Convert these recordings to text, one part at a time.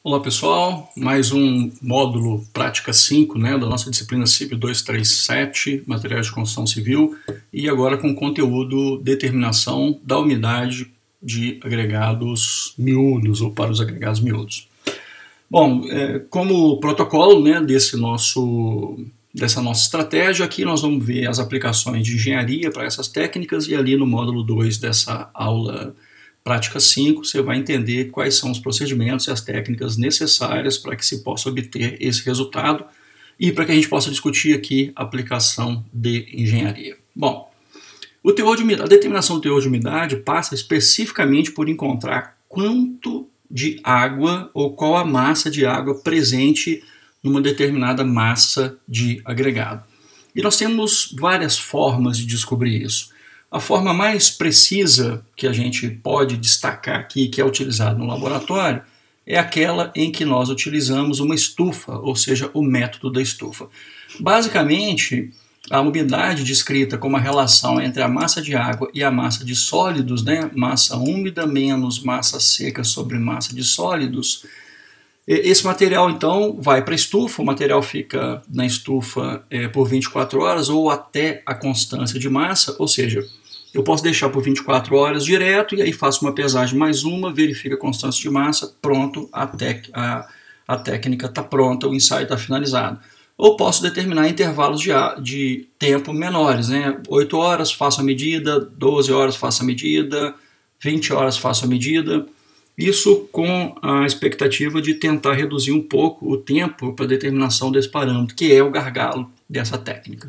Olá pessoal, mais um módulo Prática 5, da nossa disciplina CIV 237, Materiais de Construção Civil, e agora com conteúdo Determinação da umidade de agregados miúdos, ou para os agregados miúdos. Bom, como protocolo dessa nossa estratégia, aqui nós vamos ver as aplicações de engenharia para essas técnicas, e ali no módulo 2 dessa aula Prática 5, você vai entender quais são os procedimentos e as técnicas necessárias para que se possa obter esse resultado e para que a gente possa discutir aqui a aplicação de engenharia. Bom, a determinação do teor de umidade passa especificamente por encontrar quanto de água ou qual a massa de água presente numa determinada massa de agregado. E nós temos várias formas de descobrir isso. A forma mais precisa que a gente pode destacar aqui, que é utilizada no laboratório, é aquela em que nós utilizamos uma estufa, ou seja, o método da estufa. Basicamente, a umidade descrita como a relação entre a massa de água e a massa de sólidos, massa úmida menos massa seca sobre massa de sólidos. Esse material, então, vai para a estufa, o material fica na estufa por 24 horas ou até a constância de massa, ou seja, eu posso deixar por 24 horas direto e aí faço uma pesagem mais uma, verifico a constância de massa, pronto, a técnica está pronta, o ensaio está finalizado. Ou posso determinar intervalos de tempo menores, 8 horas faço a medida, 12 horas faço a medida, 20 horas faço a medida. Isso com a expectativa de tentar reduzir um pouco o tempo para determinação desse parâmetro, que é o gargalo dessa técnica.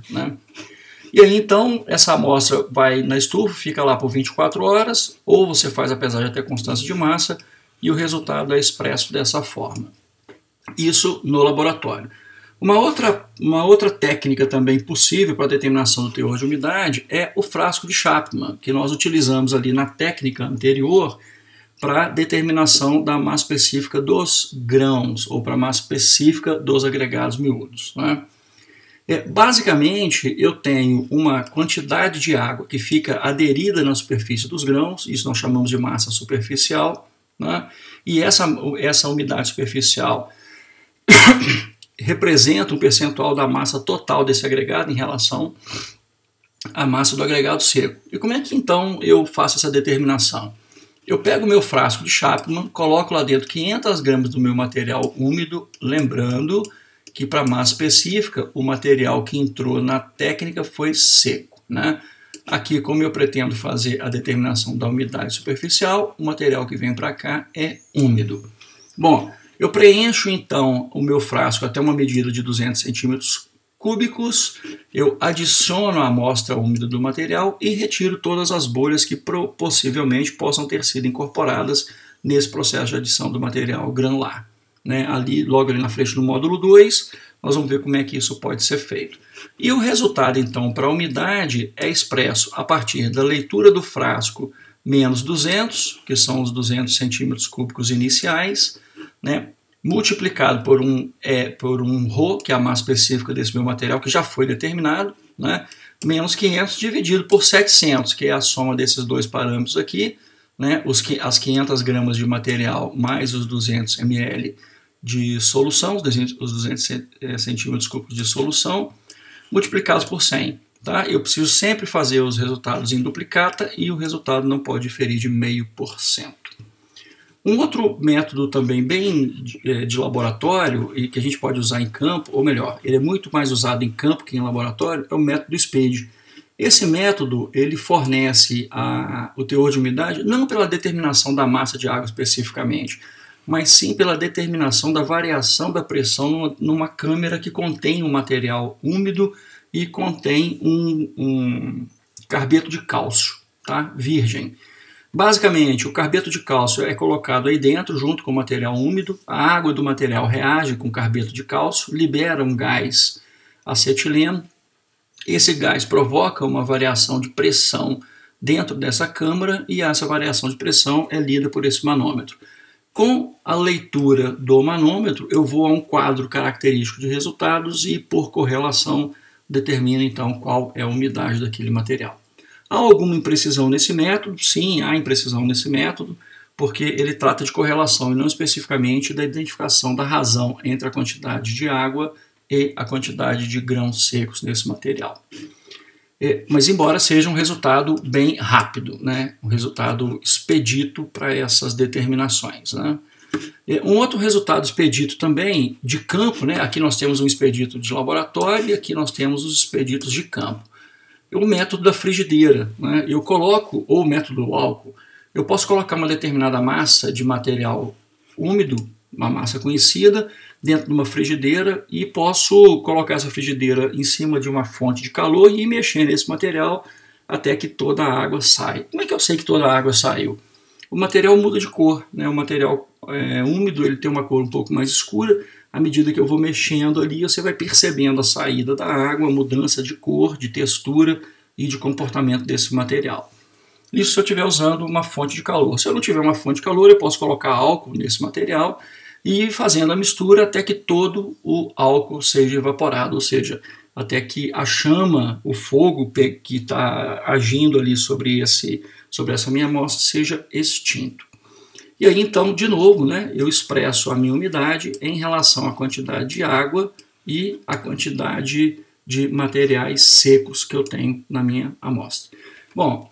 E aí, então, essa amostra vai na estufa, fica lá por 24 horas, ou você faz a pesagem até constância de massa, e o resultado é expresso dessa forma. Isso no laboratório. Uma outra técnica também possível para a determinação do teor de umidade é o frasco de Chapman, que nós utilizamos ali na técnica anterior para determinação da massa específica dos grãos, ou para a massa específica dos agregados miúdos. Basicamente, eu tenho uma quantidade de água que fica aderida na superfície dos grãos, isso nós chamamos de massa superficial, e essa umidade superficial representa um percentual da massa total desse agregado em relação à massa do agregado seco. E como é que então eu faço essa determinação? Eu pego o meu frasco de Chapman, coloco lá dentro 500 gramas do meu material úmido, lembrando que para massa específica o material que entrou na técnica foi seco. Aqui, como eu pretendo fazer a determinação da umidade superficial, o material que vem para cá é úmido. Bom, eu preencho então o meu frasco até uma medida de 200 centímetros cúbicos, eu adiciono a amostra úmida do material e retiro todas as bolhas que possivelmente possam ter sido incorporadas nesse processo de adição do material granular. Logo ali na frente do módulo 2, nós vamos ver como é que isso pode ser feito. E o resultado, então, para a umidade é expresso a partir da leitura do frasco menos 200, que são os 200 centímetros cúbicos iniciais, multiplicado por um ρ, que é a massa específica desse meu material, que já foi determinado, menos 500 dividido por 700, que é a soma desses dois parâmetros aqui, as 500 gramas de material mais os 200 ml de solução, os 200 centímetros cúbicos de solução, multiplicados por 100. Eu preciso sempre fazer os resultados em duplicata e o resultado não pode diferir de 0,5%. Um outro método também bem de laboratório e que a gente pode usar em campo, ou melhor, ele é muito mais usado em campo que em laboratório, é o método SPED. Esse método ele fornece o teor de umidade não pela determinação da massa de água especificamente, mas sim pela determinação da variação da pressão numa câmara que contém um material úmido e contém um carbeto de cálcio, virgem. Basicamente, o carbeto de cálcio é colocado aí dentro junto com o material úmido, a água do material reage com o carbeto de cálcio, libera um gás acetileno. Esse gás provoca uma variação de pressão dentro dessa câmara e essa variação de pressão é lida por esse manômetro. Com a leitura do manômetro, eu vou a um quadro característico de resultados e, por correlação, determino então qual é a umidade daquele material. Há alguma imprecisão nesse método? Sim, há imprecisão nesse método, porque ele trata de correlação e não especificamente da identificação da razão entre a quantidade de água e a quantidade de grãos secos nesse material. Mas embora seja um resultado bem rápido, né? Um resultado expedito para essas determinações, né? Um outro resultado expedito também de campo, né? Aqui nós temos um expedito de laboratório e aqui nós temos os expeditos de campo. O método da frigideira, né? Eu coloco, ou o método do álcool, eu posso colocar uma determinada massa de material úmido, uma massa conhecida, dentro de uma frigideira e posso colocar essa frigideira em cima de uma fonte de calor e ir mexendo nesse material até que toda a água saia. Como é que eu sei que toda a água saiu? O material muda de cor, né? O material úmido ele tem uma cor um pouco mais escura. À medida que eu vou mexendo ali, você vai percebendo a saída da água, a mudança de cor, de textura e de comportamento desse material. Isso se eu estiver usando uma fonte de calor. Se eu não tiver uma fonte de calor, eu posso colocar álcool nesse material e ir fazendo a mistura até que todo o álcool seja evaporado, ou seja, até que a chama, o fogo que está agindo ali sobre essa minha amostra seja extinto. E aí então, de novo, né, eu expresso a minha umidade em relação à quantidade de água e a quantidade de materiais secos que eu tenho na minha amostra. Bom,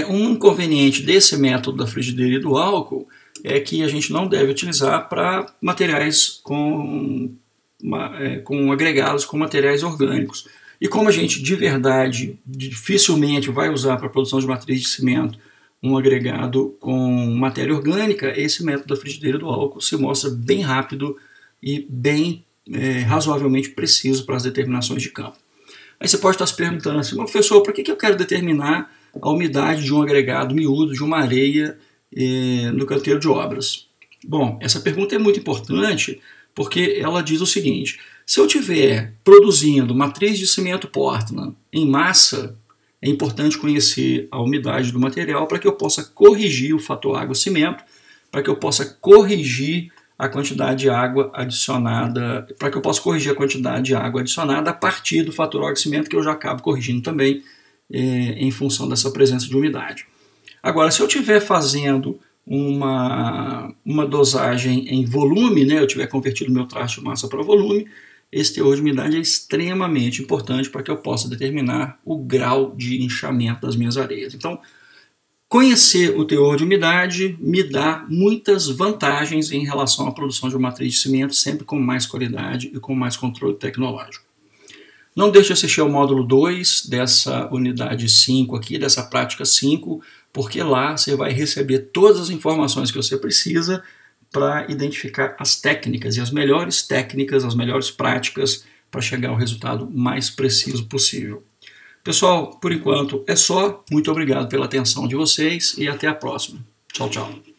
um inconveniente desse método da frigideira e do álcool é que a gente não deve utilizar para materiais com agregados com materiais orgânicos. E como a gente de verdade dificilmente vai usar para a produção de matriz de cimento um agregado com matéria orgânica, esse método da frigideira e do álcool se mostra bem rápido e bem razoavelmente preciso para as determinações de campo. Aí você pode estar se perguntando assim, professor, por que eu quero determinar a umidade de um agregado miúdo, de uma areia no canteiro de obras? Bom, essa pergunta é muito importante porque ela diz o seguinte: se eu estiver produzindo matriz de cimento Portland em massa, é importante conhecer a umidade do material para que eu possa corrigir o fator água-cimento, para que eu possa corrigir a quantidade de água adicionada, para que eu possa corrigir a quantidade de água adicionada a partir do fator água-cimento, que eu já acabo corrigindo também em função dessa presença de umidade. Agora, se eu estiver fazendo uma dosagem em volume, né, eu tiver convertido meu traste de massa para volume, esse teor de umidade é extremamente importante para que eu possa determinar o grau de inchamento das minhas areias. Então, conhecer o teor de umidade me dá muitas vantagens em relação à produção de uma matriz de cimento, sempre com mais qualidade e com mais controle tecnológico. Não deixe de assistir ao módulo 2 dessa unidade 5 aqui, dessa prática 5, porque lá você vai receber todas as informações que você precisa para identificar as técnicas e as melhores técnicas, as melhores práticas para chegar ao resultado mais preciso possível. Pessoal, por enquanto é só. Muito obrigado pela atenção de vocês e até a próxima. Tchau, tchau.